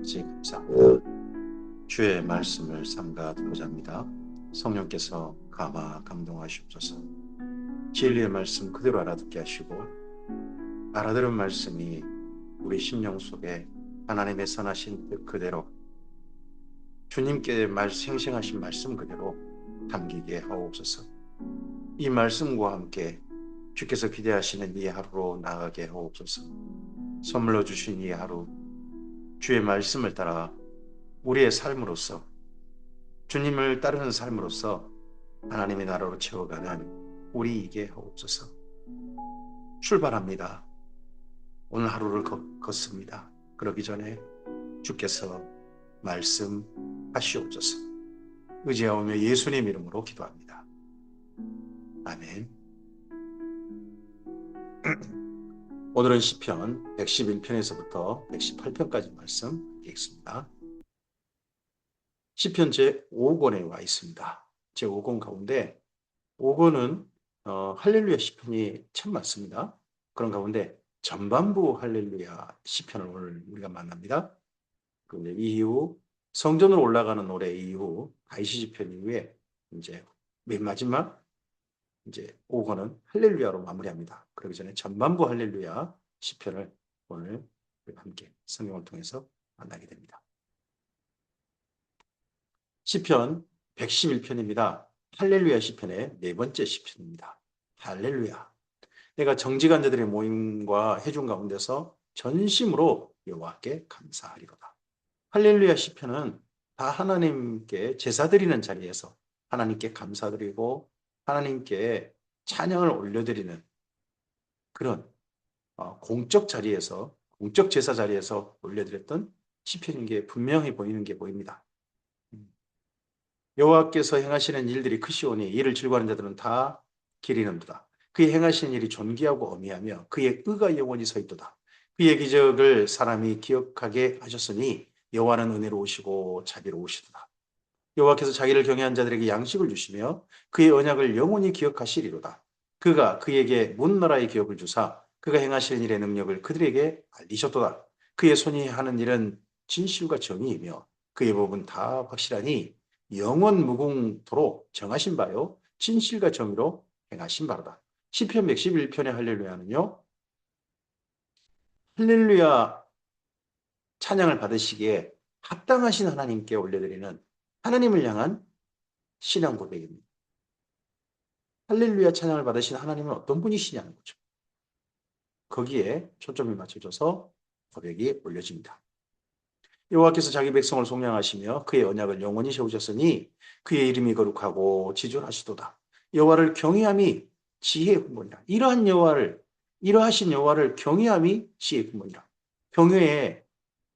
아버지 감사합니다. 주의 말씀을 삼가드리고자 합니다. 성령께서 감화 감동하시옵소서. 진리의 말씀 그대로 알아듣게 하시고 알아들은 말씀이 우리 심령 속에 하나님의 선하신 뜻 그대로 주님께 생생하신 말씀 그대로 담기게 하옵소서. 이 말씀과 함께 주께서 기대하시는 이 하루로 나아가게 하옵소서. 선물로 주신 이 하루 주의 말씀을 따라 우리의 삶으로서 주님을 따르는 삶으로서 하나님의 나라로 채워가는 우리에게 하옵소서. 출발합니다. 오늘 하루를 걷습니다. 그러기 전에 주께서 말씀하시옵소서. 의지하오며 예수님 이름으로 기도합니다. 아멘. 오늘은 시편 111편에서부터 118편까지 말씀 읽겠습니다. 시편 제5권에 와 있습니다. 제5권 가운데 5권은 할렐루야 시편이 참 많습니다. 그런 가운데 전반부 할렐루야 시편을 오늘 우리가 만납니다. 그런데 이후 성전으로 올라가는 노래 이후 다윗 시편 이후에 이제 맨 마지막 이제 5권은 할렐루야로 마무리합니다. 그러기 전에 전반부 할렐루야 시편을 오늘 함께 성경을 통해서 만나게 됩니다. 시편 111편입니다. 할렐루야 시편의 네 번째 시편입니다. 할렐루야. 내가 정직한 자들의 모임과 회중 가운데서 전심으로 여호와께 감사하리로다. 할렐루야 시편은 다 하나님께 제사 드리는 자리에서 하나님께 감사드리고 하나님께 찬양을 올려드리는 그런 공적 자리에서 공적 제사 자리에서 올려드렸던 시편인 게 분명히 보이는 게 보입니다. 여호와께서 행하시는 일들이 크시오니 이를 즐거워하는 자들은 다 기리는도다. 그의 행하시는 일이 존귀하고 어미하며 그의 의가 영원히 서 있도다. 그의 기적을 사람이 기억하게 하셨으니 여호와는 은혜로우시고 자비로우시도다. 여호와께서 자기를 경외한 자들에게 양식을 주시며 그의 언약을 영원히 기억하시리로다. 그가 그에게 문나라의 기업을 주사 그가 행하시는 일의 능력을 그들에게 알리셨도다. 그의 손이 하는 일은 진실과 정의이며 그의 법은 다 확실하니 영원 무궁토록 정하신 바요 진실과 정의로 행하신 바로다. 시편 111편의 할렐루야는요. 할렐루야 찬양을 받으시기에 합당하신 하나님께 올려드리는 하나님을 향한 신앙 고백입니다. 할렐루야 찬양을 받으신 하나님은 어떤 분이시냐는 거죠. 거기에 초점이 맞춰져서 고백이 올려집니다. 여호와께서 자기 백성을 속량하시며 그의 언약을 영원히 세우셨으니 그의 이름이 거룩하고 지존하시도다. 여호와를 경외함이 지혜의 근본이라. 이러하신 여호와를 경외함이 지혜의 근본이라. 경외의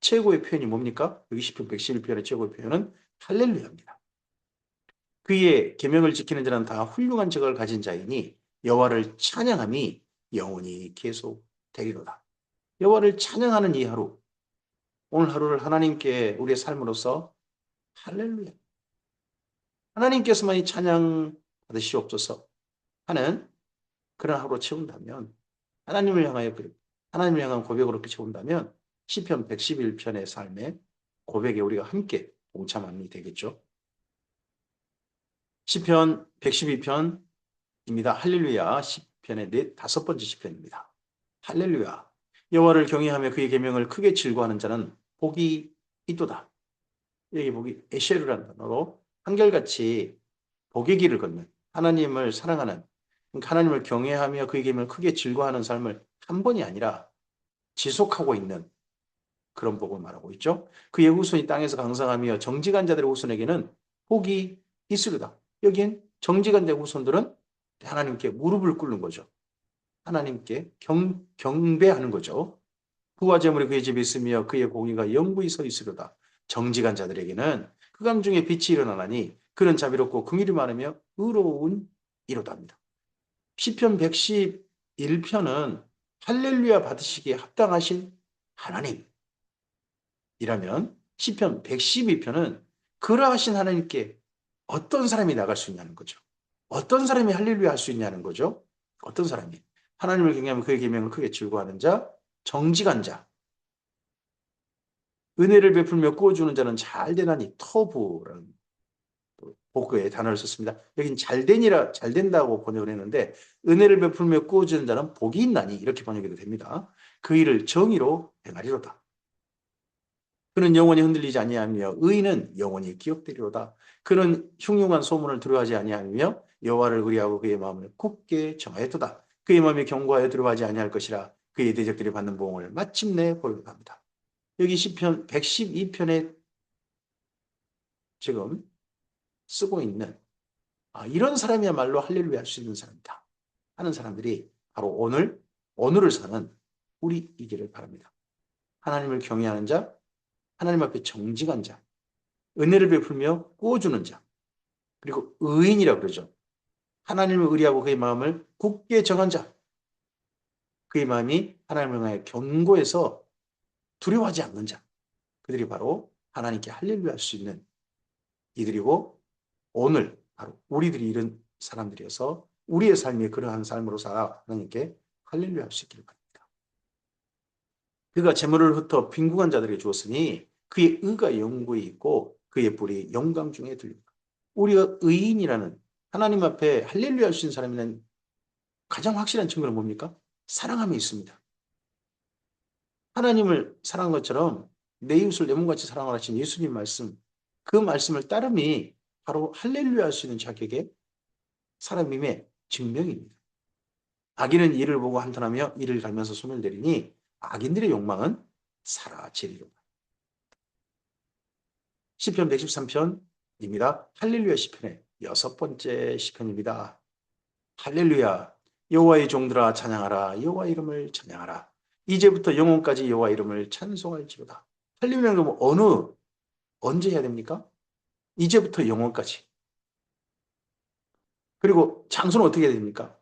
최고의 표현이 뭡니까? 여기 시편 111편의 최고의 표현은 할렐루야입니다. 그의 계명을 지키는 자는 다 훌륭한 적을 가진 자이니 여호와를 찬양함이 영원히 계속되리로다. 여호와를 찬양하는 이 하루, 오늘 하루를 하나님께 우리의 삶으로서 할렐루야. 하나님께서만이 찬양 받으시옵소서 하는 그런 하루로 채운다면 하나님을 향한 고백으로 이렇게 채운다면 시편 111편의 삶의 고백에 우리가 함께 동참함이 되겠죠. 시편 112편입니다. 할렐루야 시편의 다섯 번째 시편입니다. 할렐루야. 여호와를 경외하며 그의 계명을 크게 즐거워하는 자는 복이 있도다. 여기 복이 에쉐르라는 단어로 한결같이 복의 길을 걷는 하나님을 사랑하는 하나님을 경외하며 그의 계명을 크게 즐거워하는 삶을 한 번이 아니라 지속하고 있는 그런 복을 말하고 있죠. 그의 후손이 땅에서 강성하며 정직한 자들의 후손에게는 복이 있으리다. 여기엔 정직한 자의 후손들은 하나님께 무릎을 꿇는 거죠. 하나님께 경배하는 거죠. 부와 재물이 그의 집에 있으며 그의 공의가 영구히 서 있으리로다. 정직한 자들에게는 흑암 중에 빛이 일어나나니 그는 자비롭고 긍휼이 많으며 의로운 이로답니다. 시편 111편은 할렐루야 받으시기에 합당하신 하나님이라면 시편 112편은 그러하신 하나님께 어떤 사람이 나갈 수 있냐는 거죠. 어떤 사람이 할렐루야 할 수 있냐는 거죠. 어떤 사람이 하나님을 경외하면 그의 계명을 크게 즐거워하는 자, 정직한 자, 은혜를 베풀며 구워주는 자는 잘되나니 터부라는 복의 단어를 썼습니다. 여긴 잘되니라 잘된다고 번역을 했는데 은혜를 베풀며 구워주는 자는 복이 있나니 이렇게 번역해도 됩니다. 그 일을 정의로 행하리로다. 그는 영원히 흔들리지 아니하며 의인은 영원히 기억되리로다. 그는 흉흉한 소문을 두려워하지 아니하며 여호와를 의뢰하고 그의 마음을 굳게 정하였도다. 그의 마음이 견고하여 두려워하지 아니할 것이라 그의 대적들이 받는 보응을 마침내 보리로다 합니다. 여기 시편 112편에 지금 쓰고 있는 이런 사람이야말로 할렐루야 할 수 있는 사람이다 하는 사람들이 바로 오늘을 사는 우리이기를 바랍니다. 하나님을 경외하는 자, 하나님 앞에 정직한 자, 은혜를 베풀며 구워주는 자, 그리고 의인이라고 그러죠. 하나님을 의뢰하고 그의 마음을 굳게 정한 자, 그의 마음이 하나님을 향해 견고해서 두려워하지 않는 자, 그들이 바로 하나님께 할렐루야 할 수 있는 이들이고 오늘 바로 우리들이 이런 사람들이어서 우리의 삶이 그러한 삶으로 살아 하나님께 할렐루야 할 수 있기를 바랍니다. 그가 재물을 흩어 빈궁한 자들에게 주었으니 그의 의가 영구히 있고 그의 뿔이 영광 중에 들립니다. 우리가 의인이라는 하나님 앞에 할렐루야 할 수 있는 사람이라는 가장 확실한 증거는 뭡니까? 사랑함에 있습니다. 하나님을 사랑한 것처럼 내 이웃을 내 몸같이 사랑하라 하신 예수님 말씀, 그 말씀을 따름이 바로 할렐루야 할 수 있는 자격의 사람임의 증명입니다. 악인은 이를 보고 한탄하며 이를 갈면서 손을 내리니 악인들의 욕망은 사라지리로다. 시편 113편입니다. 할렐루야 시편의 6번째 시편입니다. 할렐루야 여호와의 종들아 찬양하라. 여호와 이름을 찬양하라. 이제부터 영원까지 여호와 이름을 찬송할지로다. 할렐루야는 그럼 언제 해야 됩니까? 이제부터 영원까지. 그리고 장소는 어떻게 해야 됩니까?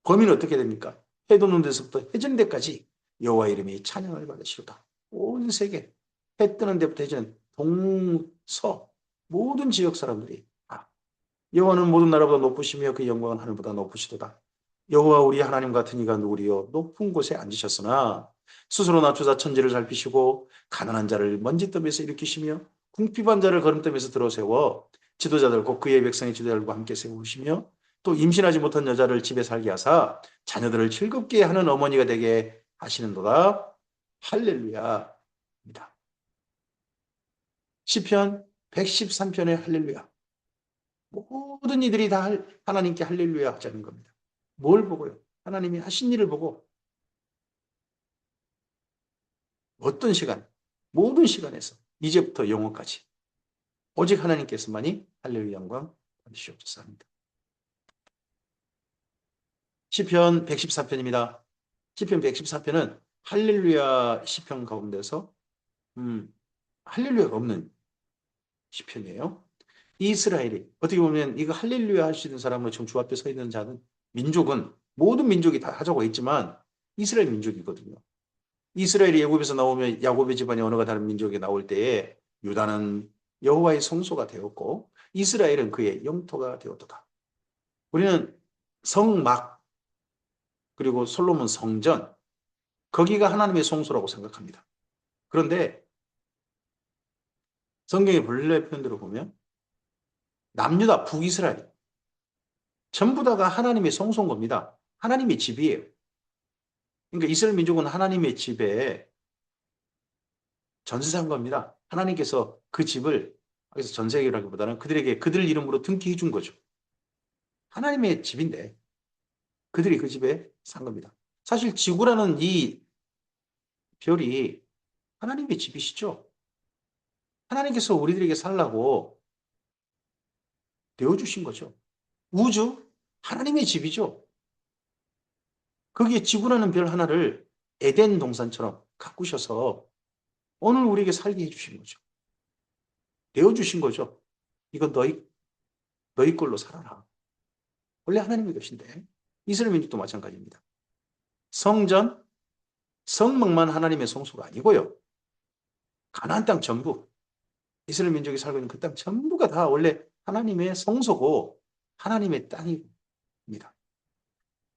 범위는 어떻게 됩니까? 해 돋는 데서부터 해지는 데까지 여호와 이름이 찬양을 받으시로다. 온 세계 해 뜨는 데부터 해지는 동서 모든 지역 사람들이 여호와는 모든 나라보다 높으시며 그 영광은 하늘보다 높으시도다. 여호와 우리 하나님 같은 이가 누구리요? 높은 곳에 앉으셨으나 스스로 낮추사 천지를 살피시고 가난한 자를 먼지더미에서 일으키시며 궁핍한 자를 거름더미에서 들어세워 지도자들 곧 그의 백성의 지도자들과 함께 세우시며 또 임신하지 못한 여자를 집에 살게 하사 자녀들을 즐겁게 하는 어머니가 되게 하시는도다. 할렐루야입니다. 시편 113편의 할렐루야. 모든 이들이 다 하나님께 할렐루야 하자는 겁니다. 뭘 보고요? 하나님이 하신 일을 보고 어떤 시간, 모든 시간에서 이제부터 영원까지 오직 하나님께서만이 할렐루야 영광 받으시옵소서 합니다. 시편 114편입니다. 시편 114편은 할렐루야 시편 가운데서 할렐루야가 없는 시편이에요. 이스라엘이 어떻게 보면 이거 할렐루야 할 수 있는 사람은 지금 주 앞에 서 있는 자는 민족은 모든 민족이 다 하자고 했지만 이스라엘 민족이거든요. 이스라엘이 애굽에서 나오면 야곱의 집안이 언어가 다른 민족이 나올 때에 유다는 여호와의 성소가 되었고 이스라엘은 그의 영토가 되었도다. 우리는 성막 그리고 솔로몬 성전 거기가 하나님의 성소라고 생각합니다. 그런데 성경의 본래 표현대로 보면 남유다 북이스라엘 전부 다가 하나님의 성소인 겁니다. 하나님의 집이에요. 그러니까 이스라엘 민족은 하나님의 집에 전세한 겁니다. 하나님께서 그 집을 그래서 전세라기보다는 그들에게 그들 이름으로 등기해 준 거죠. 하나님의 집인데 그들이 그 집에 산 겁니다. 사실 지구라는 이 별이 하나님의 집이시죠. 하나님께서 우리들에게 살라고 내어주신 거죠. 우주 하나님의 집이죠. 거기에 지구라는 별 하나를 에덴 동산처럼 가꾸셔서 오늘 우리에게 살게 해주신 거죠. 내어주신 거죠. 이건 너희 걸로 살아라. 원래 하나님의 것인데 이스라엘 민족도 마찬가지입니다. 성전, 성막만 하나님의 성소가 아니고요. 가나안 땅 전부 이스라엘 민족이 살고 있는 그 땅 전부가 다 원래 하나님의 성소고 하나님의 땅입니다.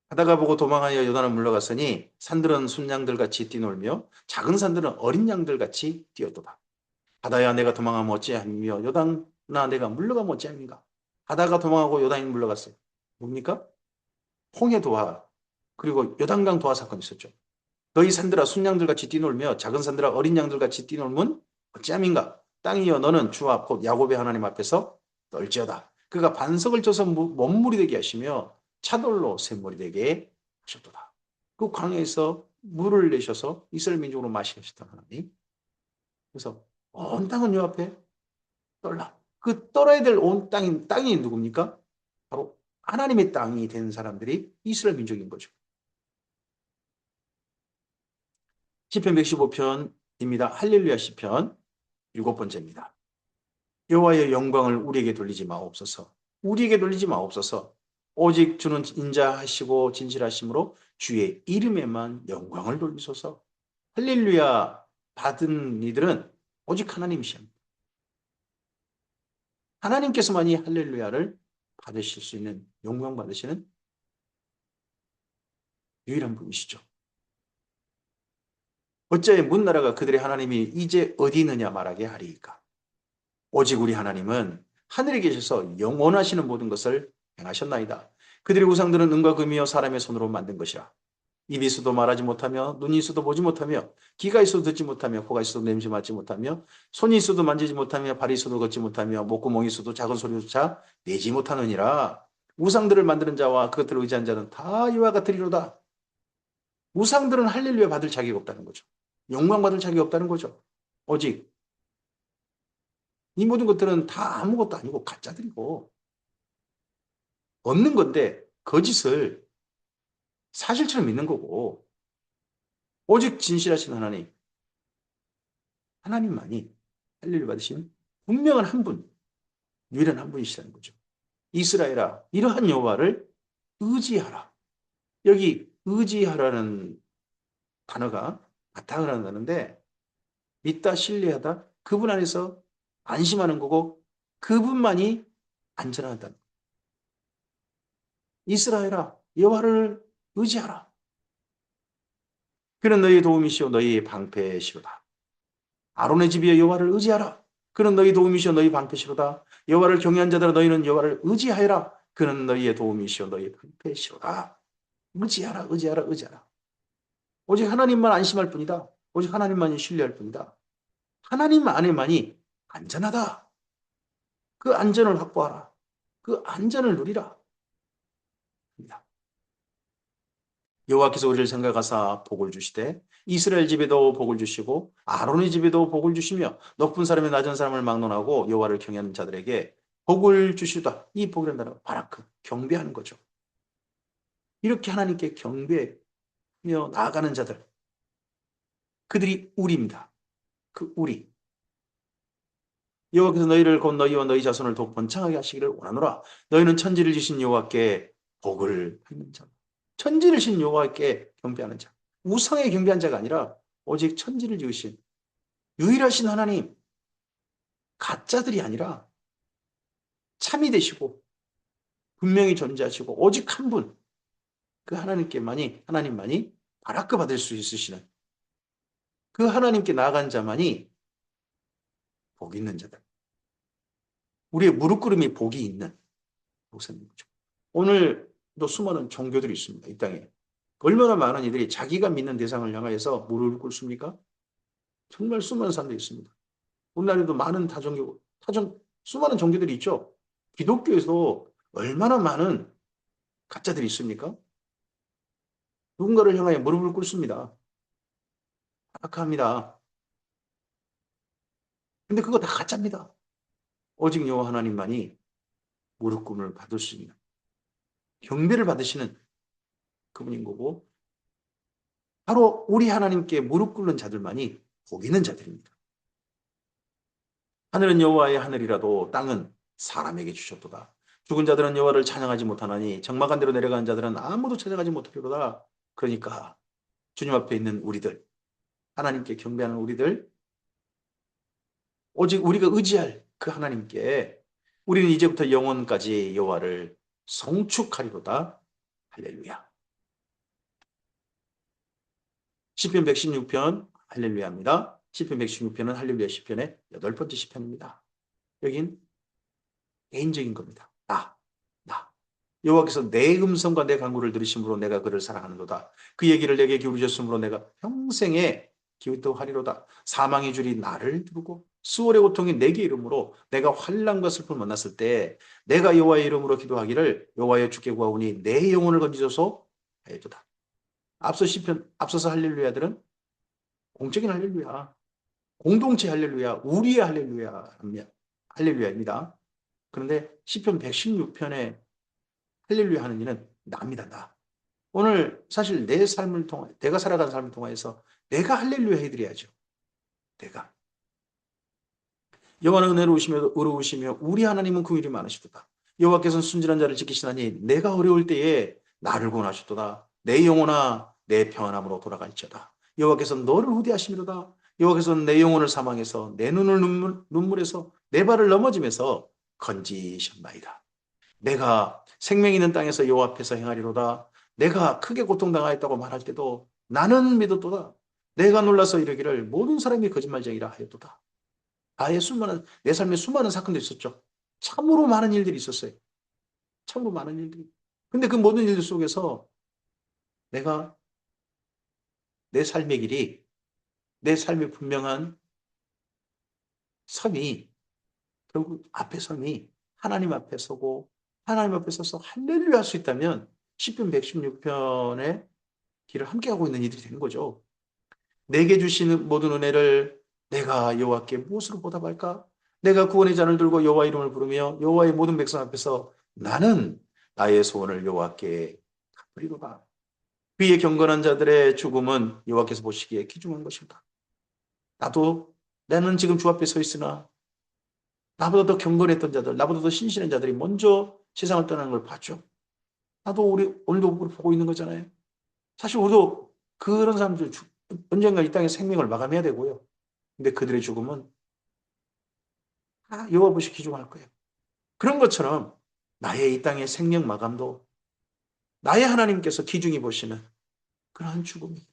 바다가 보고 도망하여 요단을 물러갔으니 산들은 순양들 같이 뛰놀며 작은 산들은 어린 양들 같이 뛰어도다. 바다야 내가 도망하면 어찌함이며 요단아 내가 물러가면 어찌함인가. 바다가 도망하고 요단이 물러갔어요. 뭡니까? 홍해 도하 그리고 요단강 도하 사건이 있었죠. 너희 산들아 순양들 같이 뛰놀며 작은 산들아 어린 양들 같이 뛰놀면 어찌함인가. 땅이여 너는 주 앞 곧 야곱의 하나님 앞에서 떨지어다. 그가 반석을 쳐서 먼물이 되게 하시며 차돌로 샘물이 되게 하셨도다. 그 광야에서 물을 내셔서 이스라엘 민족으로 마시게 하셨던 하나님. 그래서 온 땅은 요 앞에 떨라. 그 떨어야 될 온 땅이 누굽니까? 바로 하나님의 땅이 된 사람들이 이스라엘 민족인 거죠. 시편 115편입니다. 할렐루야 시편 7번째입니다. 여호와의 영광을 우리에게 돌리지 마옵소서. 우리에게 돌리지 마옵소서. 오직 주는 인자하시고 진실하심으로 주의 이름에만 영광을 돌리소서. 할렐루야 받은 이들은 오직 하나님이십니다. 하나님께서만이 할렐루야를 받으실 수 있는 영광 받으시는 유일한 분이시죠. 어째 문나라가 그들의 하나님이 이제 어디 있느냐 말하게 하리이까. 오직 우리 하나님은 하늘에 계셔서 영원하시는 모든 것을 행하셨나이다. 그들의 우상들은 은과 금이요 사람의 손으로 만든 것이라. 입이 있어도 말하지 못하며 눈이 있어도 보지 못하며 귀가 있어도 듣지 못하며 코가 있어도 냄새 맡지 못하며 손이 있어도 만지지 못하며 발이 있어도 걷지 못하며 목구멍이 있어도 작은 소리조차 내지 못하느니라. 우상들을 만드는 자와 그것들을 의지한 자는 다 이와 같으리로다. 우상들은 할렐루야 받을 자격이 없다는 거죠. 영광 받을 자격이 없다는 거죠. 오직 이 모든 것들은 다 아무것도 아니고 가짜들이고 없는 건데 거짓을 사실처럼 믿는 거고 오직 진실하신 하나님, 하나님만이 할례를 받으신 분명한 한 분, 유일한 한 분이시라는 거죠. 이스라엘아, 이러한 여호와를 의지하라. 여기 의지하라는 단어가 바탕을 한다는데 믿다, 신뢰하다, 그분 안에서 안심하는 거고 그분만이 안전하다. 이스라엘아, 여호와를 의지하라. 그는 너희의 도움이시오 너희의 방패시로다. 아론의 집이여 여호와를 의지하라. 그는 너희 도움이시오 너희 방패시로다. 여호와를 경외한 자들아 너희는 여호와를 의지하여라. 그는 너희의 도움이시오 너희의 방패시로다. 의지하라 의지하라 의지하라. 오직 하나님만 안심할 뿐이다. 오직 하나님만이 신뢰할 뿐이다. 하나님 안에만이 안전하다. 그 안전을 확보하라. 그 안전을 누리라. 여호와께서 우리를 생각하사 복을 주시되 이스라엘 집에도 복을 주시고 아론의 집에도 복을 주시며 높은 사람이 낮은 사람을 막론하고 여호와를 경외하는 자들에게 복을 주시다. 이 복이라는 단어가 바라크, 경배하는 거죠. 이렇게 하나님께 경배하며 나아가는 자들, 그들이 우리입니다. 그 우리. 여호와께서 너희를 곧 너희와 너희 자손을 더욱 번창하게 하시기를 원하노라. 너희는 천지를 지신 여호와께 복을 받는 자. 천지를 신 여호와께 경배하는 자. 우상에 경배한 자가 아니라 오직 천지를 지으신 유일하신 하나님, 가짜들이 아니라 참이 되시고 분명히 존재하시고 오직 한 분, 그 하나님만이 바라크 받을 수 있으시는 그 하나님께 나아간 자만이 복 있는 자들. 우리의 무릎 꿇음이 복이 있는 목사님이죠. 오늘도 수많은 종교들이 있습니다. 이 땅에. 얼마나 많은 이들이 자기가 믿는 대상을 향하여서 무릎을 꿇습니까? 정말 수많은 사람들이 있습니다. 우리나라에도 많은 수많은 종교들이 있죠. 기독교에서도 얼마나 많은 가짜들이 있습니까? 누군가를 향하여 무릎을 꿇습니다. 타락합니다. 근데 그거 다 가짜입니다. 오직 여호와 하나님만이 무릎 꿇음을 받을 수 있는 경배를 받으시는 그분인 거고 바로 우리 하나님께 무릎 꿇는 자들만이 복 있는 자들입니다. 하늘은 여호와의 하늘이라도 땅은 사람에게 주셨도다. 죽은 자들은 여호와를 찬양하지 못하나니 적막한 데로 내려가는 자들은 아무도 찬양하지 못하리로다. 그러니까 주님 앞에 있는 우리들, 하나님께 경배하는 우리들, 오직 우리가 의지할 그 하나님께 우리는 이제부터 영원까지 여호와를 성축하리로다. 할렐루야. 시편 116편 할렐루야입니다. 시편 116편은 할렐루야 시편의 8번째 시편입니다. 여긴 개인적인 겁니다. 나. 여호와께서 내 음성과 내 간구를 들으심으로 내가 그를 사랑하는도다. 그 얘기를 내게 기울이셨으므로 내가 평생에 기도하리로다. 사망의 줄이 나를 두르고 수월의 고통이 내게 이름으로 내가 환난과 슬픔을 만났을 때 내가 여호와의 이름으로 기도하기를 여호와여 주께 구하오니 내 영혼을 건지소서 하였도다. 앞서서 할렐루야들은 공적인 할렐루야, 공동체 할렐루야, 우리의 할렐루야입니다. 그런데 시편 116편에 할렐루야 하는 이는 납니다. 나. 오늘 사실 내 삶을 통해 내가 살아가는 삶을 통해서 내가 할렐루야 해드려야죠. 내가. 여호와는 은혜로우시며 의로우시며 우리 하나님은 긍휼이 많으시도다. 여호와께서는 순진한 자를 지키시나니 내가 어려울 때에 나를 구원하셨도다. 내 영혼아 내 평안함으로 돌아갈지어다. 여호와께서는 너를 후대하시미로다. 여호와께서는 내 영혼을 사망해서 내 눈을 눈물에서 내 발을 넘어짐에서 건지셨나이다. 내가 생명 있는 땅에서 여호와 앞에서 행하리로다. 내가 크게 고통당하였다고 말할 때도 나는 믿었도다. 내가 놀라서 이르기를 모든 사람이 거짓말쟁이라 하였도다. 내 삶에 수많은 사건들이 있었죠. 참으로 많은 일들이 있었어요. 참으로 많은 일들이. 근데 그 모든 일들 속에서 내가 내 삶의 길이, 내 삶의 분명한 섬이, 결국 앞에 섬이 하나님 앞에 서고, 하나님 앞에 서서 할렐루야 할 수 있다면, 시편 116편의 길을 함께하고 있는 이들이 되는 거죠. 내게 주시는 모든 은혜를 내가 여호와께 무엇으로 보답할까? 내가 구원의 잔을 들고 여호와 이름을 부르며 여호와의 모든 백성 앞에서 나는 나의 소원을 여호와께 갚으리로다. 그의 경건한 자들의 죽음은 여호와께서 보시기에 귀중한 것이다. 나는 지금 주 앞에 서 있으나 나보다 더 경건했던 자들, 나보다 더 신실한 자들이 먼저 세상을 떠나는 걸 봤죠. 나도 오늘도 보고 있는 거잖아요. 사실 우리도 그런 사람들 언젠가 이 땅에 생명을 마감해야 되고요. 근데 그들의 죽음은 여호와 보시 귀중할 거예요. 그런 것처럼 나의 이 땅의 생명 마감도 나의 하나님께서 귀중히 보시는 그러한 죽음이.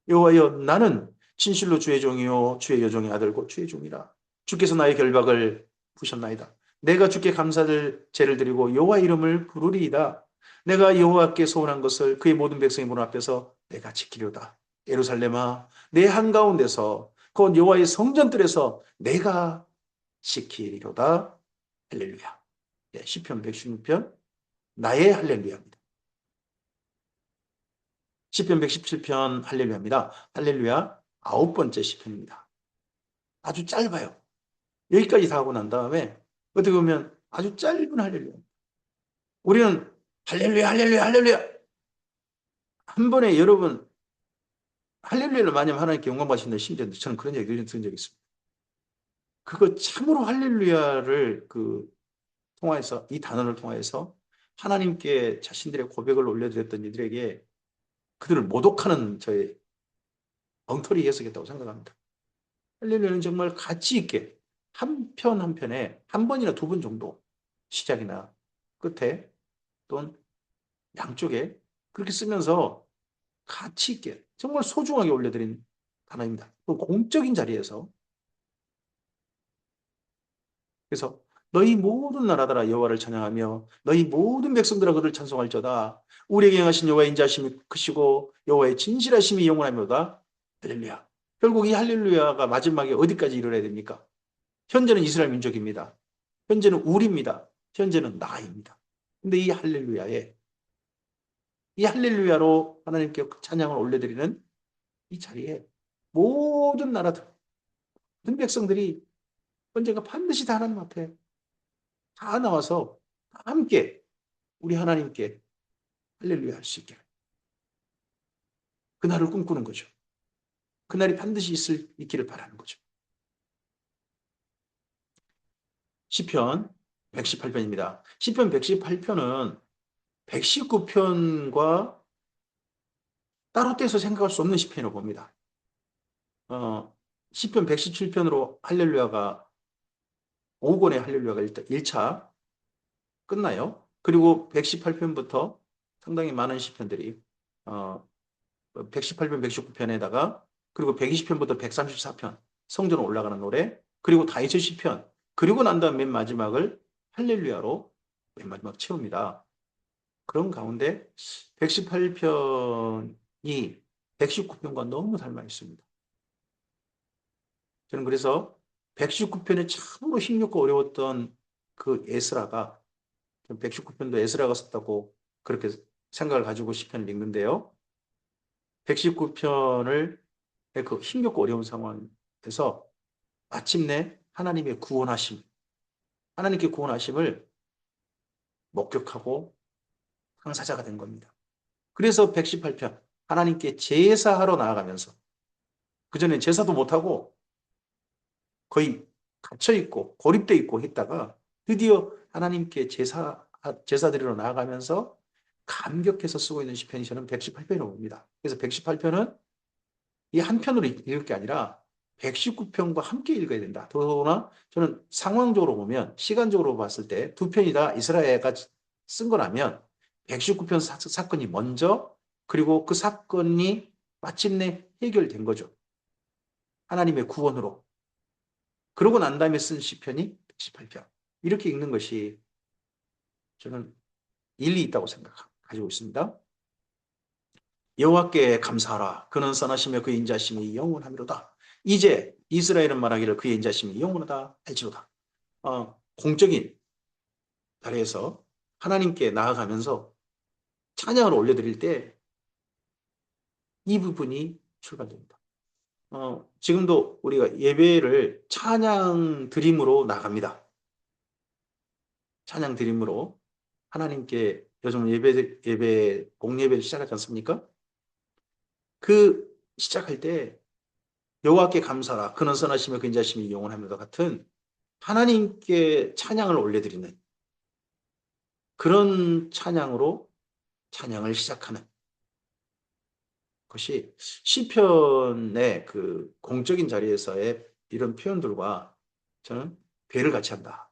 여호와여 나는 진실로 주의 종이요 주의 여종의 아들고 주의 종이라. 주께서 나의 결박을 푸셨나이다. 내가 주께 감사를 제를 드리고 여호와 이름을 부르리이다. 내가 여호와께 소원한 것을 그의 모든 백성의 문 앞에서 내가 지키려다. 예루살렘아 내 한가운데서 곧 여호와의 성전들에서 내가 지키리로다. 할렐루야. 네, 시편 116편 나의 할렐루야입니다. 시편 117편 할렐루야입니다. 할렐루야 9번째 시편입니다. 아주 짧아요. 여기까지 다 하고 난 다음에 어떻게 보면 아주 짧은 할렐루야. 우리는 할렐루야 할렐루야 할렐루야 한 번에 여러분 할렐루야를 많이 하면 하나님께 영광 받으신다 심지어 저는 그런 얘기 들은 적이 있습니다. 그거 참으로 할렐루야를 통화해서 이 단어를 통해서 하나님께 자신들의 고백을 올려드렸던 이들에게 그들을 모독하는 저의 엉터리 해석이었다고 생각합니다. 할렐루야는 정말 가치 있게 한 편 한 편에 한 번이나 두 번 정도 시작이나 끝에 또는 양쪽에 그렇게 쓰면서 가치 있게 정말 소중하게 올려드린 단어입니다. 또 공적인 자리에서 그래서 너희 모든 나라들아 여호와를 찬양하며 너희 모든 백성들아 그를 찬송할지어다. 우리에게 행하신 여호와의 인자하심이 크시고 여호와의 진실하심이 영원하며다. 할렐루야. 결국 이 할렐루야가 마지막에 어디까지 이르러야 됩니까? 현재는 이스라엘 민족입니다. 현재는 우리입니다. 현재는 나입니다. 근데 이 할렐루야로 하나님께 찬양을 올려드리는 이 자리에 모든 나라들, 모든 백성들이 언젠가 반드시 다 하나님 앞에 다 나와서 함께 우리 하나님께 할렐루야 할 수 있게 그날을 꿈꾸는 거죠. 그날이 반드시 있기를 바라는 거죠. 시편 118편입니다. 시편 118편은 119편과 따로 떼서 생각할 수 없는 시편이라고 봅니다. 시편 117편으로 할렐루야가 5권의 할렐루야가 일단 1차 끝나요. 그리고 118편부터 상당히 많은 시편들이 118편, 119편에다가 그리고 120편부터 134편 성전 올라가는 노래, 그리고 다윗의 시편, 그리고 난 다음 맨 마지막을 할렐루야로 맨 마지막 채웁니다. 그런 가운데 118편이 119편과 너무 닮아 있습니다. 저는 그래서 119편에 참으로 힘겹고 어려웠던 그 에스라가 119편도 에스라가 썼다고 그렇게 생각을 가지고 시편을 읽는데요. 119편을 그 힘겹고 어려운 상황에서 마침내 하나님의 구원하심, 하나님께 구원하심을 목격하고 당사자가 된 겁니다. 그래서 118편 하나님께 제사하러 나아가면서 그전엔 제사도 못하고 거의 갇혀있고 고립돼 있고 했다가 드디어 하나님께 제사 드리러 나아가면서 감격해서 쓰고 있는 시편이 저는 118편이라고 봅니다. 그래서 118편은 이 한 편으로 읽을 게 아니라 119편과 함께 읽어야 된다. 더구나 저는 상황적으로 보면 시간적으로 봤을 때 두 편이 다 이스라엘가 쓴 거라면 119편 사건이 먼저 그리고 그 사건이 마침내 해결된 거죠. 하나님의 구원으로. 그러고 난 다음에 쓴 시편이 118편. 이렇게 읽는 것이 저는 일리 있다고 가지고 있습니다. 여호와께 감사하라. 그는 선하시며 그의 인자심이 영원하미로다. 이제 이스라엘은 말하기를 그의 인자심이 영원하다 할지로다. 공적인 자리에서 하나님께 나아가면서 찬양을 올려드릴 때 이 부분이 출발됩니다. 지금도 우리가 예배를 찬양 드림으로 나갑니다. 찬양 드림으로 하나님께 요즘 공예배를 시작하지 않습니까? 그 시작할 때 여호와께 감사라 그는 선하시며 그 인자심이 영원하며도 같은 하나님께 찬양을 올려드리는 그런 찬양으로 찬양을 시작하는 것이 시편의 그 공적인 자리에서의 이런 표현들과 저는 배를 같이 한다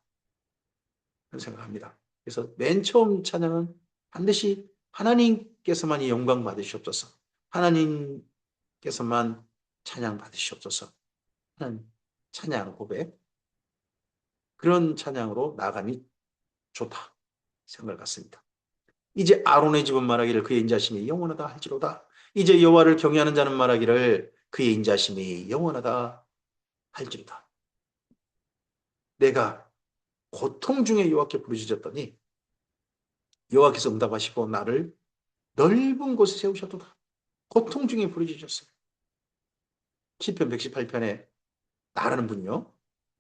그런 생각합니다. 그래서 맨 처음 찬양은 반드시 하나님께서만 이 영광 받으시옵소서. 하나님께서만 찬양 받으시옵소서. 하는 찬양 고백 그런 찬양으로 나감이 좋다 생각을 갖습니다. 이제 아론의 집은 말하기를 그의 인자심이 영원하다 할지로다. 이제 여호와를 경외하는 자는 말하기를 그의 인자심이 영원하다 할지로다. 내가 고통 중에 여호와께 부르짖었더니 여호와께서 응답하시고 나를 넓은 곳에 세우셨도다. 고통 중에 부르짖었어요. 시편 118편에 나라는 분이요.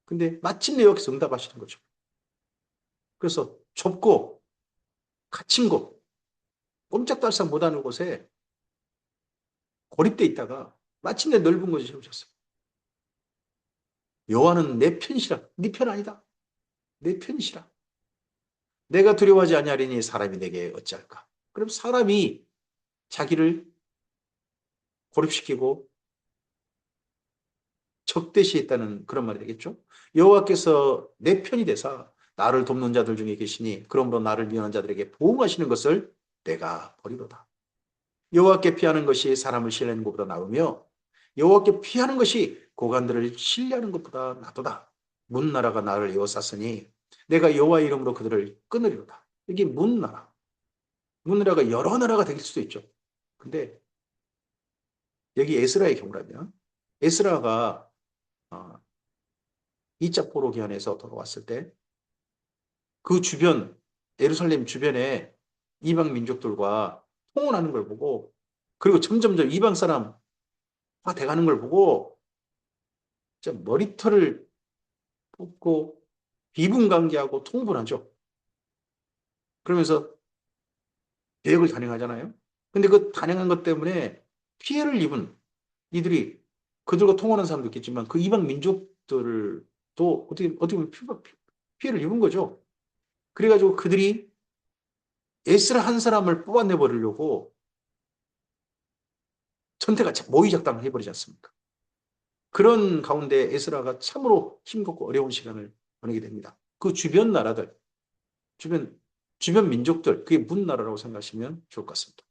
근데 마침내 여호와께서 응답하시는 거죠. 그래서 좁고 갇힌 곳, 꼼짝달싹 못하는 곳에 고립돼 있다가 마침내 넓은 곳에 세우셨어요. 여호와는 내 편이시라. 네 편 아니다. 내 편이시라. 내가 두려워하지 아니하리니 사람이 내게 어찌할까. 그럼 사람이 자기를 고립시키고 적대시했다는 그런 말이 되겠죠. 여호와께서 내 편이 되사 나를 돕는 자들 중에 계시니 그러므로 나를 미워하는 자들에게 보응하시는 것을 내가 버리로다. 여호와께 피하는 것이 사람을 신뢰하는 것보다 나으며 여호와께 피하는 것이 고관들을 신뢰하는 것보다 낫도다. 문나라가 나를 에워쌌으니 내가 여호와 이름으로 그들을 끊으리로다. 이게 문나라. 문나라가 여러 나라가 될 수도 있죠. 근데 여기 에스라의 경우라면 에스라가 2차 포로 기한에서 돌아왔을 때 그 주변 예루살렘 주변에 이방 민족들과 통혼하는 걸 보고 그리고 점점점 이방 사람 돼가는 걸 보고 머리털을 뽑고 비분관계하고 통분하죠. 그러면서 개혁을 단행하잖아요. 근데 그 단행한 것 때문에 피해를 입은 이들이 그들과 통하는 사람도 있겠지만 그 이방 민족들도 어떻게 보면 피해를 입은 거죠. 그래가지고 그들이 에스라 한 사람을 뽑아내 버리려고 전태가 모의작당을 해버리지 않습니까? 그런 가운데 에스라가 참으로 힘겹고 어려운 시간을 보내게 됩니다. 그 주변 나라들, 주변 민족들, 그게 문 나라라고 생각하시면 좋을 것 같습니다.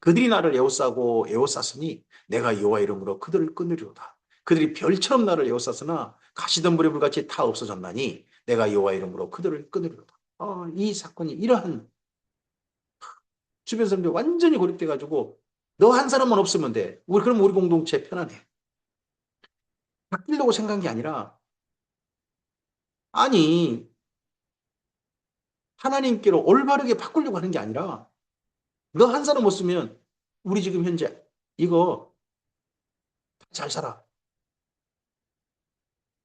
그들이 나를 에워싸고 에워쌌으니 내가 여호와 이름으로 그들을 끊으리로다. 그들이 별처럼 나를 에워쌌으나 가시덤불의 불같이 다 없어졌나니 내가 여호와 이름으로 그들을 끊으리로다. 이 사건이 이러한 주변 사람들이 완전히 고립돼가지고 너 한 사람만 없으면 돼. 그럼 우리 공동체 편안해. 바뀌려고 생각한 게 아니라 아니 하나님께로 올바르게 바꾸려고 하는 게 아니라 너 한 사람 없으면 우리 지금 현재 이거 잘 살아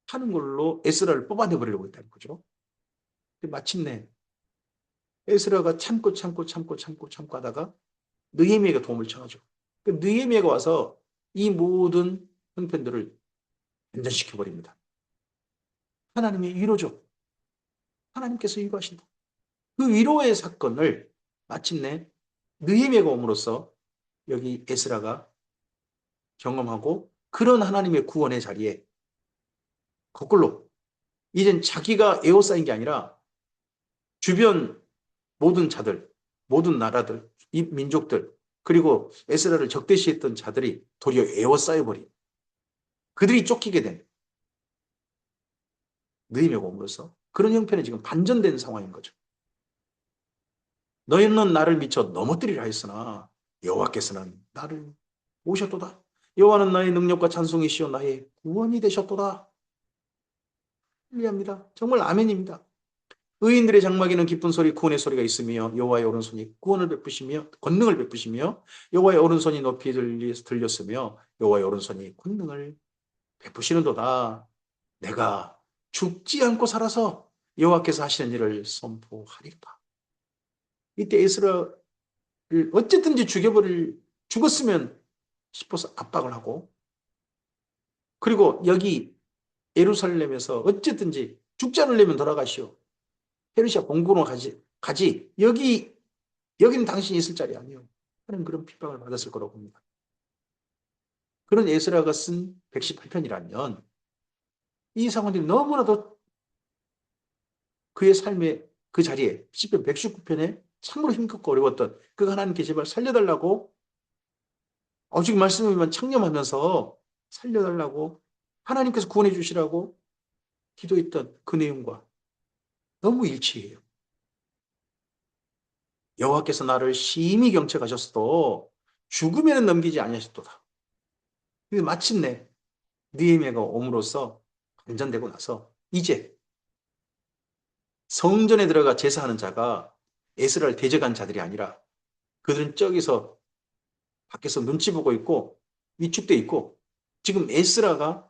하는 걸로 에스라를 뽑아내 버리려고 했다는 거죠. 마침내 에스라가 참고 하다가 느헤미야가 도움을 청하죠. 느헤미야가 와서 이 모든 형편들을 반전시켜 버립니다. 하나님의 위로죠. 하나님께서 위로하신다. 그 위로의 사건을 마침내 느헤미야가 옴으로써 여기 에스라가 경험하고 그런 하나님의 구원의 자리에 거꾸로 이젠 자기가 에워싸인 게 아니라 주변 모든 자들, 모든 나라들, 이 민족들, 그리고 에스라를 적대시했던 자들이 도리어 에워싸여버린 그들이 쫓기게 된 느헤미야가 옴으로써 그런 형편에 지금 반전된 상황인 거죠. 너희는 나를 미쳐 넘어뜨리라 했으나 여호와께서는 나를 오셨도다. 여호와는 나의 능력과 찬송이시오 나의 구원이 되셨도다. 할렐루야입니다. 정말 아멘입니다. 의인들의 장막에는 기쁜 소리, 구원의 소리가 있으며 여호와의 오른손이 구원을 베푸시며 권능을 베푸시며 여호와의 오른손이 높이 들렸으며 여호와의 오른손이 권능을 베푸시는도다. 내가 죽지 않고 살아서 여호와께서 하시는 일을 선포하리로다. 이때 에스라를 어쨌든지 죽었으면 싶어서 압박을 하고 그리고 여기 예루살렘에서 어쨌든지 죽지 않으려면 돌아가시오. 페르시아 공군으로 가지. 여기는 당신이 있을 자리 아니오. 하는 그런 핍박을 받았을 거라고 봅니다. 그런 에스라가 쓴 118편이라면 이 상황들이 너무나도 그의 삶의 그 자리에 10편 119편에 참으로 힘겹고 어려웠던 그 하나님께 제발 살려달라고 지금 말씀이면 창념하면서 살려달라고 하나님께서 구원해 주시라고 기도했던 그 내용과 너무 일치해요. 여호와께서 나를 심히 경책하셨어도 죽음에는 넘기지 아니하셨도다. 마침내 느헤미야가 옴으로써 반전되고 나서 이제 성전에 들어가 제사하는 자가 에스라를 대적한 자들이 아니라 그들은 저기서 밖에서 눈치 보고 있고 위축돼 있고 지금 에스라가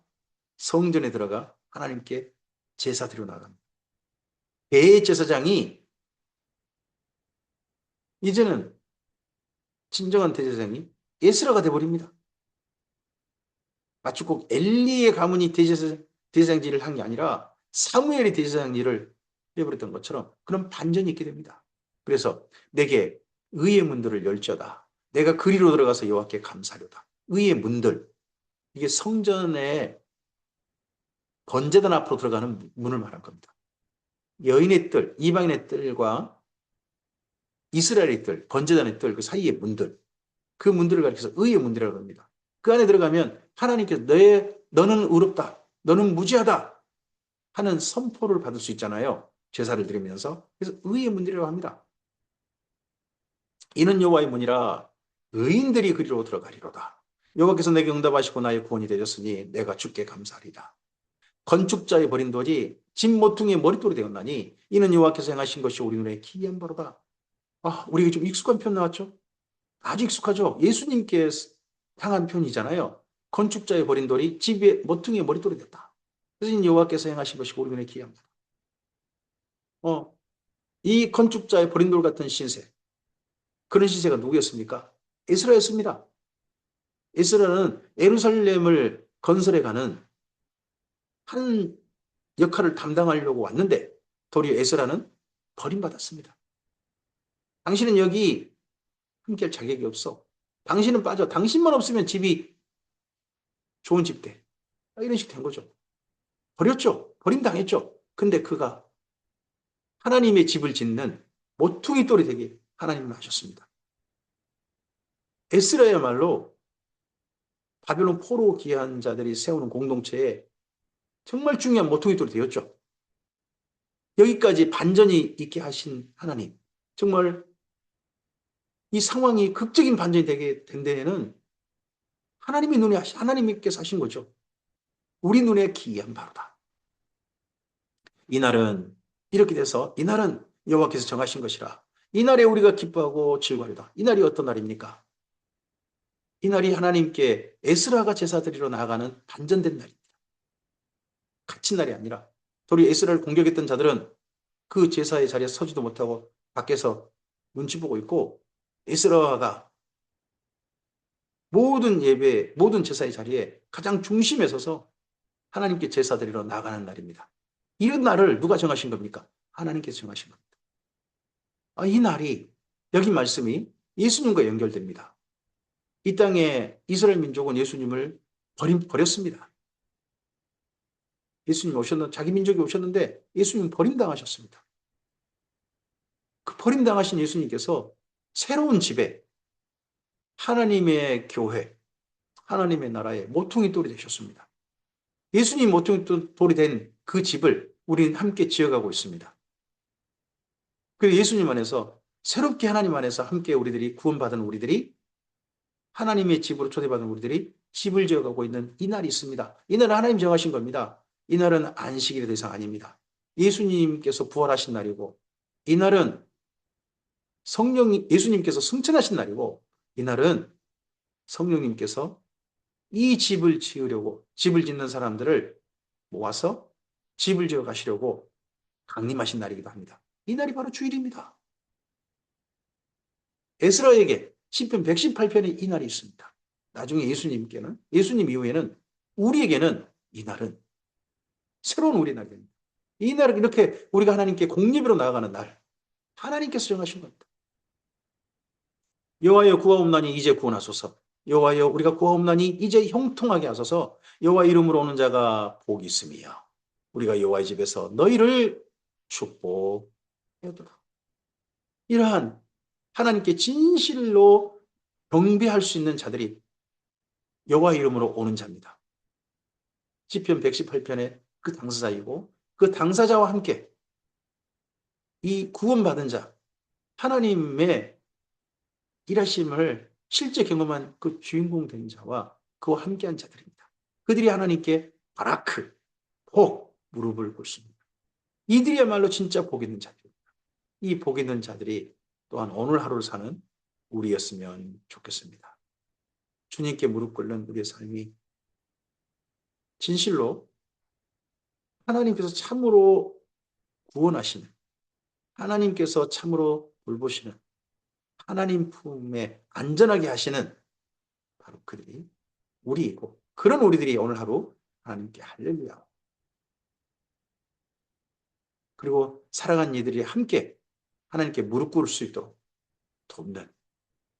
성전에 들어가 하나님께 제사 드려 나갑니다. 대제사장이 이제는 진정한 대제사장이 에스라가 돼버립니다. 마치 꼭 엘리의 가문이 대제사장질을 한 게 아니라 사무엘이 대제사장질을 해버렸던 것처럼 그런 반전이 있게 됩니다. 그래서 내게 의의 문들을 열지어다. 내가 그리로 들어가서 여호와께 감사하려다. 의의 문들. 이게 성전의 번제단 앞으로 들어가는 문을 말한 겁니다. 여인의 뜰, 이방인의 뜰과 이스라엘의 뜰, 번제단의 뜰, 그 사이의 문들. 그 문들을 가리켜서 의의 문들이라고 합니다. 그 안에 들어가면 하나님께서 너는 의롭다. 너는 무지하다. 하는 선포를 받을 수 있잖아요. 제사를 드리면서. 그래서 의의 문이라고 합니다. 이는 여호와의 문이라 의인들이 그리로 들어가리로다. 여호와께서 내게 응답하시고 나의 구원이 되셨으니 내가 주께 감사하리다. 건축자의 버린 돌이 집 모퉁이의 머릿돌이 되었나니 이는 여호와께서 행하신 것이 우리 눈에 기이한 바로다. 우리가 좀 익숙한 편 나왔죠? 아주 익숙하죠? 예수님께 향한 편이잖아요. 건축자의 버린 돌이 집의 모퉁이의 머릿돌이 됐다. 그래서 여호와께서 행하신 것이 우리 눈에 기이한 바로다. 이 건축자의 버린 돌 같은 신세. 그런 신세가 누구였습니까? 에스라였습니다. 에스라는 예루살렘을 건설해 가는 한 역할을 담당하려고 왔는데 도리어 에스라는 버림받았습니다. 당신은 여기 함께할 자격이 없어. 당신은 빠져. 당신만 없으면 집이 좋은 집 돼. 이런 식 된 거죠. 버렸죠. 버림당했죠. 근데 그가 하나님의 집을 짓는 모퉁이 돌이 되게 하나님은 하셨습니다. 에스라야말로 바벨론 포로 귀한 자들이 세우는 공동체에 정말 중요한 모퉁이돌이 되었죠. 여기까지 반전이 있게 하신 하나님. 정말 이 상황이 극적인 반전이 되게 된 데에는 하나님께서 하신 거죠. 우리 눈에 기이한 바로다. 이날은 이렇게 돼서 이날은 여호와께서 정하신 것이라. 이날에 우리가 기뻐하고 즐거워하리다. 이날이 어떤 날입니까? 이날이 하나님께 에스라가 제사 드리러 나아가는 반전된 날입니다. 갇힌 날이 아니라 도리 에스라를 공격했던 자들은 그 제사의 자리에 서지도 못하고 밖에서 눈치 보고 있고 에스라가 모든 예배, 모든 제사의 자리에 가장 중심에 서서 하나님께 제사 드리러 나가는 날입니다. 이런 날을 누가 정하신 겁니까? 하나님께서 정하신 겁니다. 이 날이 여기 말씀이 예수님과 연결됩니다. 이 땅에 이스라엘 민족은 예수님을 버렸습니다. 자기 민족이 오셨는데 예수님 버림당하셨습니다. 그 버림당하신 예수님께서 새로운 집에 하나님의 교회, 하나님의 나라의 모퉁이 돌이 되셨습니다. 예수님 모퉁이 돌이 된 그 집을 우리는 함께 지어가고 있습니다. 그리고 예수님 안에서 새롭게 하나님 안에서 함께 우리들이 구원받은 우리들이 하나님의 집으로 초대받은 우리들이 집을 지어가고 있는 이 날이 있습니다. 이 날은 하나님 정하신 겁니다. 이 날은 안식일이 더 이상 아닙니다. 예수님께서 부활하신 날이고 이 날은 예수님께서 승천하신 날이고 이 날은 성령님께서 이 집을 지으려고 집을 짓는 사람들을 모아서 집을 지어 가시려고 강림하신 날이기도 합니다. 이 날이 바로 주일입니다. 에스라에게 시편 118편에 이 날이 있습니다. 나중에 예수님 이후에는 우리에게는 이 날은 새로운 우리 날입니다. 이 날은 이렇게 우리가 하나님께 공예배로 나아가는 날, 하나님께서 정하신 겁니다. 여호와여 구하옵나니 이제 구원하소서. 여호와여 우리가 구하옵나니 이제 형통하게 하소서. 여호와 이름으로 오는 자가 복이 있음이여. 우리가 여호와의 집에서 너희를 축복하도다. 이러한 하나님께 진실로 경배할 수 있는 자들이 여호와 이름으로 오는 자입니다. 시편 118편의 그 당사자이고 그 당사자와 함께 이 구원받은 자, 하나님의 일하심을 실제 경험한 그 주인공 된 자와 그와 함께한 자들입니다. 그들이 하나님께 바라크, 복, 무릎을 꿇습니다. 이들이야말로 진짜 복 있는 자들입니다. 이 복 있는 자들이 또한 오늘 하루를 사는 우리였으면 좋겠습니다. 주님께 무릎 꿇는 우리의 삶이 진실로 하나님께서 참으로 구원하시는, 하나님께서 참으로 돌보시는, 하나님 품에 안전하게 하시는 바로 그들이 우리이고, 그런 우리들이 오늘 하루 하나님께 할렐루야. 그리고 사랑하는 이들이 함께 하나님께 무릎 꿇을 수 있도록 돕는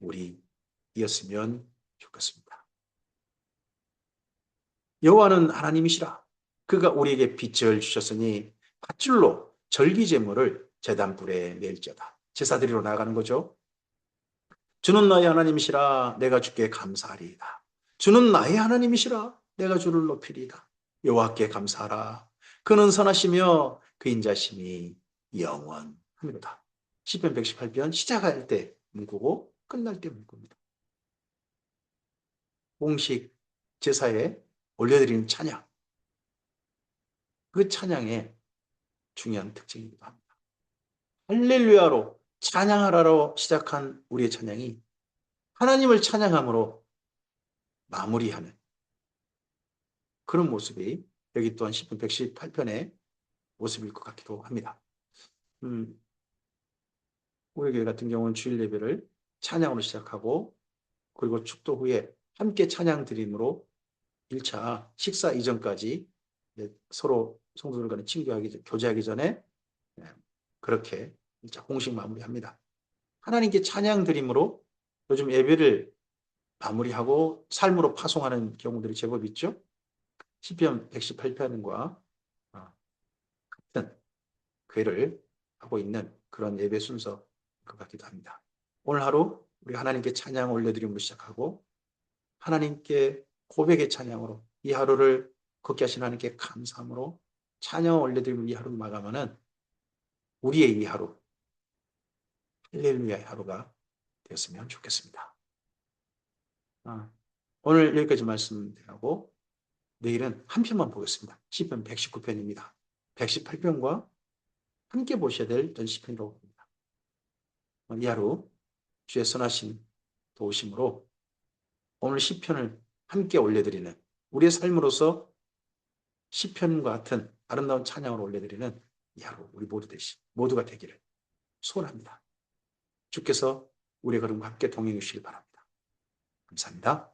우리이었으면 좋겠습니다. 여호와는 하나님이시라. 그가 우리에게 빛을 주셨으니 밧줄로 절기제물을 제단불에 낼지어다. 제사드리러 나가는 거죠. 주는 나의 하나님이시라. 내가 주께 감사하리이다. 주는 나의 하나님이시라. 내가 주를 높이리이다. 여호와께 감사하라. 그는 선하시며 그 인자심이 영원합니다. 시편 118편 시작할 때 문구고 끝날 때 문구입니다. 공식 제사에 올려드리는 찬양. 그 찬양의 중요한 특징이기도 합니다. 할렐루야로 찬양하라로 시작한 우리의 찬양이 하나님을 찬양함으로 마무리하는 그런 모습이 여기 또한 시편 118편의 모습일 것 같기도 합니다. 우리 교회 같은 경우는 주일 예배를 찬양으로 시작하고 그리고 축도 후에 함께 찬양 드림으로 1차 식사 이전까지 서로 성도들 간에 교제하기 전에 그렇게 1차 공식 마무리합니다. 하나님께 찬양 드림으로 요즘 예배를 마무리하고 삶으로 파송하는 경우들이 제법 있죠. 시편 118편과 같은 괴를 하고 있는 그런 예배 순서인 것 같기도 합니다. 오늘 하루 우리 하나님께 찬양 올려드림으로 시작하고 하나님께 고백의 찬양으로 이 하루를 걷게 하신 하나님께 감사함으로 찬양 올려드리면 이 하루를 마감하는 우리의 이 하루, 할렐루야의 하루가 되었으면 좋겠습니다. 오늘 여기까지 말씀드리고 내일은 한 편만 보겠습니다. 시편 119편입니다. 118편과 함께 보셔야 될 시편이라고 봅니다. 이 하루 주의 선하신 도우심으로 오늘 시편을 함께 올려드리는 우리의 삶으로서 시편과 같은 아름다운 찬양을 올려드리는 이 하루 우리 모두가 되기를 소원합니다. 주께서 우리의 걸음과 함께 동행해 주시길 바랍니다. 감사합니다.